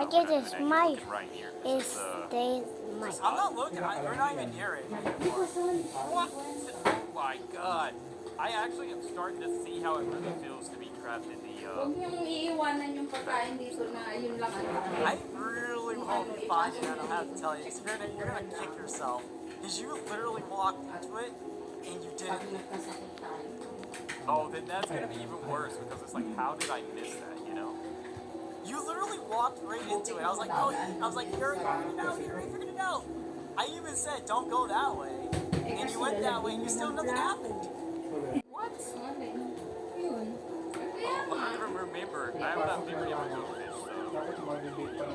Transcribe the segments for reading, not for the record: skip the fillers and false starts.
I get this mic. Right here. Is they mic. I'm not looking. We're not even near it anymore. What? Oh my god. I actually am starting to see how it really feels to be trapped in the, Huwag niyong iiwanan yung pagkain dito na yun lang ang I really hope you find it. I don't have to tell you. 'Cause you're gonna kick yourself. Because you literally walked into it and you pag didn't. nagkasakit tayo. oh, then that's gonna be even worse because it's like, how did I miss that, you know? You literally walked right into it. I was like, oh, you're gonna know. You're gonna know. I even said, don't go that way. And you went that way and you still nothing happened. What? Okay. Yun. Kaya I don't even remember. I have that memory of a goldfish, so.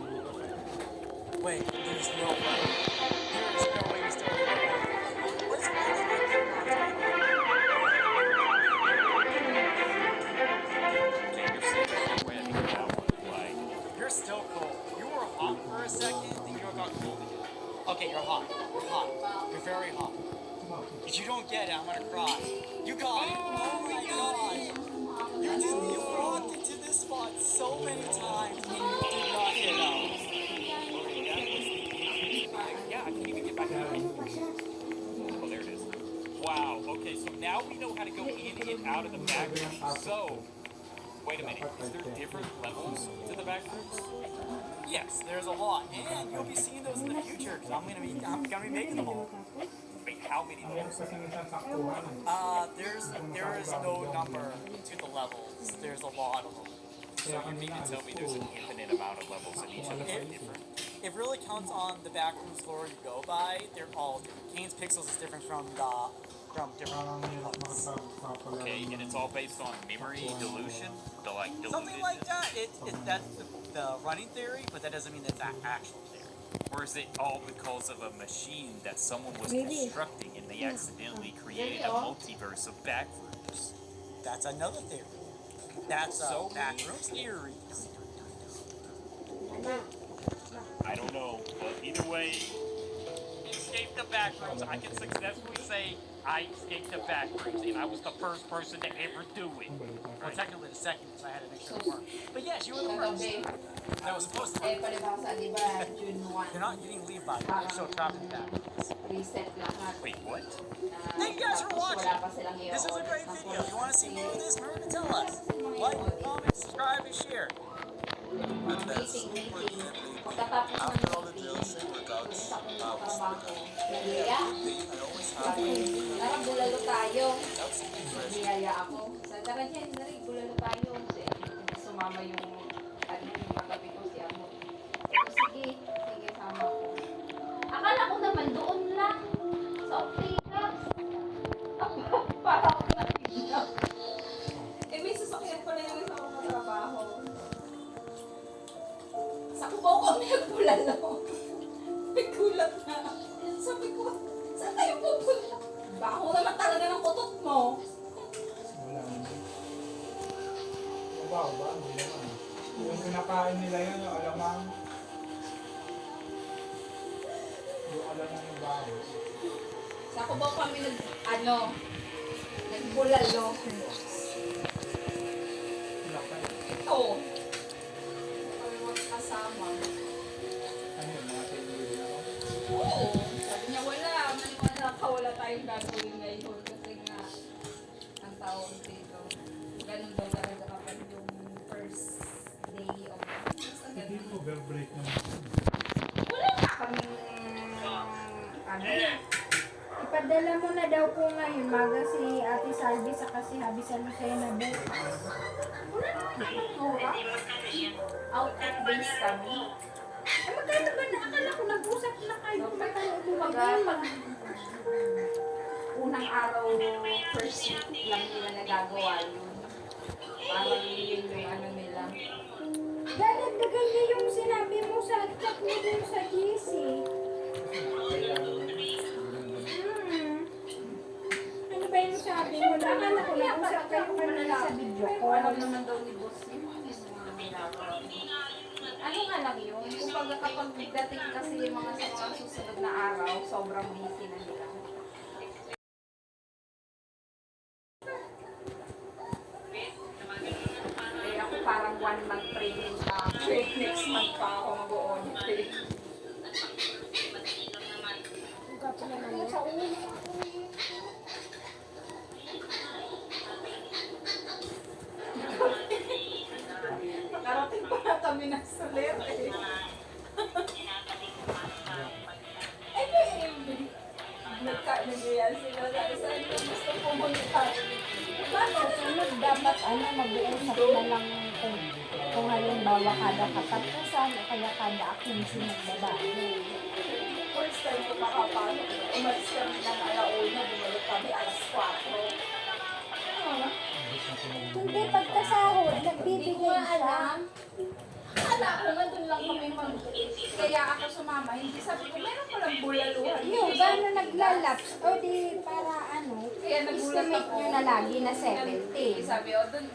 Wait, there's no way. There's no way you're still what's going Okay, you're saying there's no way I can get that one. Like, You're still cold. You were hot for a second, then you got cold again. Okay, you're hot. You're hot. You're very hot. If you don't get it, I'm gonna cry. You got it. Oh my god. You walked into this spot so many times and you did not get out. yeah, I can't even get back to it. Oh, there it is. Wow, okay, so now we know how to go in and out of the back room. So, wait a minute, is there different levels to the back rooms? Yes, there's a lot, and you'll be seeing those in the future because I'm gonna be making them all. Wait, how many levels? There is no number to the levels. There's a lot of them. So you mean to tell me there's an infinite amount of levels and each of them are different? It really counts on the backroom floor you go by. They're all different. Kane's Pixels is different from different ones. Okay, and it's all based on memory dilution? The like Something like that. That's the running theory, but that doesn't mean that's actual theory. Or is it all because of a machine that someone was constructing and they accidentally created a multiverse of backrooms? That's another theory. That's So backrooms theories. I don't know, but either way, escape the backrooms. I can successfully say I escaped the backrooms, and I was the first person to ever do it. Well, technically the second, because I had to make sure it worked. But yes, you were the first. Kagabi, That was supposed to eh, work. palibasa, di ba, June 1, You didn't leave by the way. You're still trapped in the backrooms. reset lahat. Wait, what? Thank you guys for Tapos watching. wala pa silang This is a great i-order video. If you want to see more of this, remember to tell us. Like, comment, subscribe, and share. Meeting. Pagkatapos ng meeting, pumunta ko ng trabaho. Nagiyaya. Tara, bulalo tayo. Nagiyaya ako. Sabi ka dyan, bulalo tayo. Sumama yung katabi ko si Amo. Sige, sama ko. Akala ko naman doon lang. Sa Optigas. Para ako nakikinig. May sasakyan ko na yung isa kong trabaho. Sa kubaw kami nagpulalo. May gulat na. Sabi ko, saan tayo pupunta? Baho naman talaga ng kutot mo. Wala naman. Ba? Hindi naman. Yung kinakain nila yun, yung alamang. Yung alamang yung baho. Sa kubaw kami nagpulalo. Ito. Kami magkasama. Ano yun, mga kaibigan ako? Oo. Sabi niya, maniwala ka, wala tayong gagawin ngayon. Kasi nga, ang tawag dito, ganun daw talaga kapag yung first day of basta Hindi ganun. ko break naman. Wala nga kaming, Ipadala mo na daw po ngayon, maga si Ate Salvi sa kasi Habi sa Lucena bukas. wala naman kaming out of base kami. Magkano ba na? Akala ko nag-usap na kayo. Ba't tayo Kumbaga, pag unang araw, first week lang nila nagagawa yun. Parang yun yung nila. Dadagdagan niya yung sinabi mo sa chat mo dun sa GC. Ano ba yung sabi mo? Akala ko nag-usap kayo kanina sa video ko. Alam naman daw ni boss yun. Ano nga lang yun? Kumbaga kapag dating kasi yung mga sa mga susunod na araw, sobrang busy na nila. Eh ako parang 1 month training pa. Next month pa ako Sulit eh. Nagkaiyan sila na saan ka gusto pumunta. Paano sunod dapat mag-uusap na lang kung halimbawa kada katapusan o kaya kada akinsi magbabago. First time ko makapasok, umalis kami ng alauna, bumalik kami alas 4. Hindi, pagkasahod, nagbibigay siya. Akala ko nga doon lang kami kaya ako sumama. Hindi sabi ko, meron palang bulaluhan. Yung gano'n naglalaps. O di para kaya estimate nyo na lagi na 70. Sabi, o doon,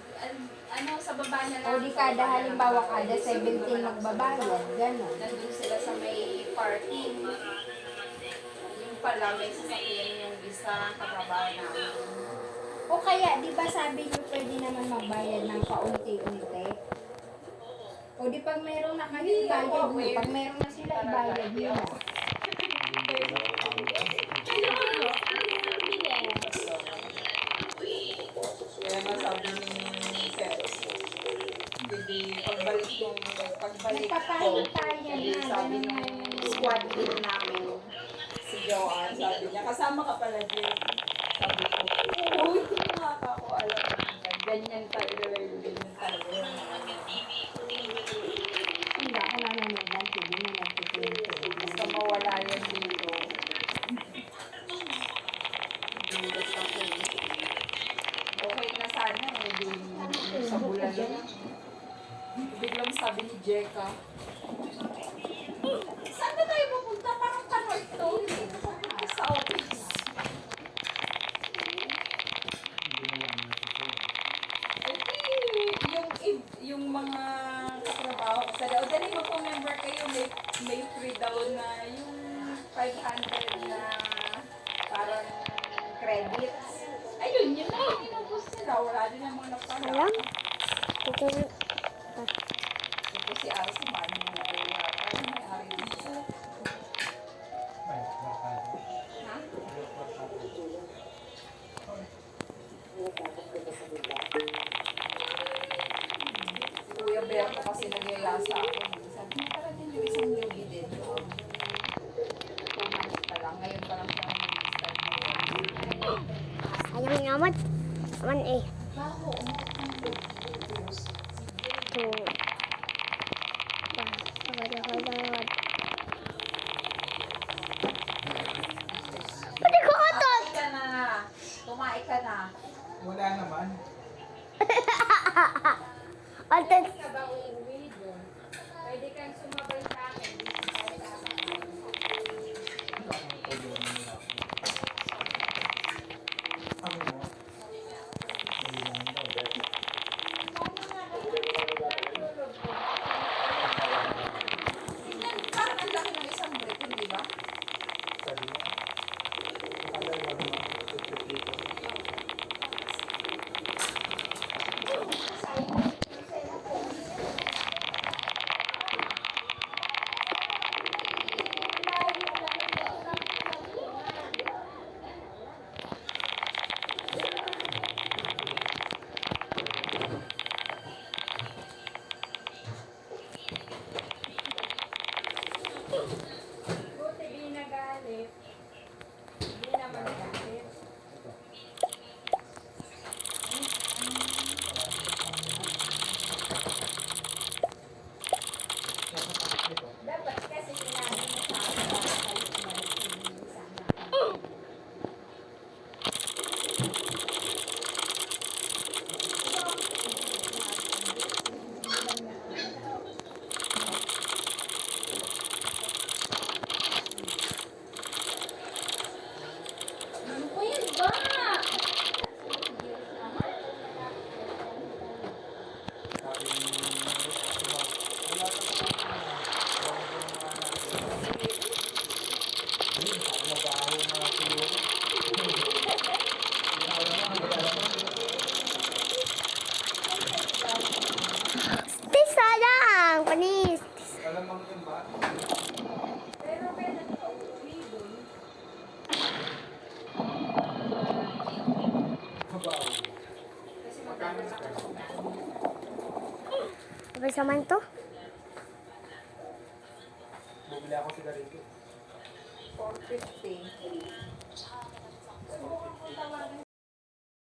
sa baba na lang. O di kada halimbawa kada 17 magbabayad. Gano'n. Nandun sila sa may parking. Yung pala may sasakyan yung isa katrabaho namin. O kaya, di ba sabi nyo pwede naman magbayad ng paunti-unti? O di pag meron na kayo, ibayad mo. Pag meron na sila, ibayad nyo na. Kaya nga sabi ni Sir, hindi pagbalik ko, sabi ng squad din namin, si Joanne, sabi niya, kasama ka pala din. Sabi ko, uy, hindi nga ako alam. Ganyan tayo, ganyan tayo. Hindi ako nanonood ng TV na nagtitinto. Basta mawala yan dito. Dulot ako. Okay na sana sa bulan lang. Biglang sabi ni Jeka, saan na tayo pupunta? Parang North to. Hindi na pupunta sa office. Yung mga katrabaho ko sa daw, dali mag-member kayo, may free daw na yung 500 na parang credits. Ayun, yun na yung pinubos nila. Wala din namang napala. Alam? Ito na. Ito si Alsa, mani mo na kaya. Parang may ari dito. Ha? Kuya Berto kasi nagyaya sa akin. Sabi niya, tara din yung isang yogi din. 2 months pa lang. Ngayon pa lang siya mag-start mag-yogi. Sayang naman. Naman eh. Bago, Ito. Sagad. Pati ko katot! Kumain ka na. Kumain ka na. Wala naman. Atat. Ka ba uuwi doon? Pwede kang sumabay sa akin. Ano mo? Tingnan, parang ang laki ng isang brick, hindi ba? Sabi mo? Akala mo naman. Buti di nagalit. Di naman nagalit. Dapat kasi sinabi mo sa akin para kayo umalis hindi sana. Ano po yan ba? Sabi ni wala ka mabaho na siguro. Sayang! Panis! Alam mo ito ba? Pero kailan ka uuwi doon? Mabaho. Kasi magkakaroon ako. Apa zaman to? bili ako sigarilyo. 450. Subukan kong tawagin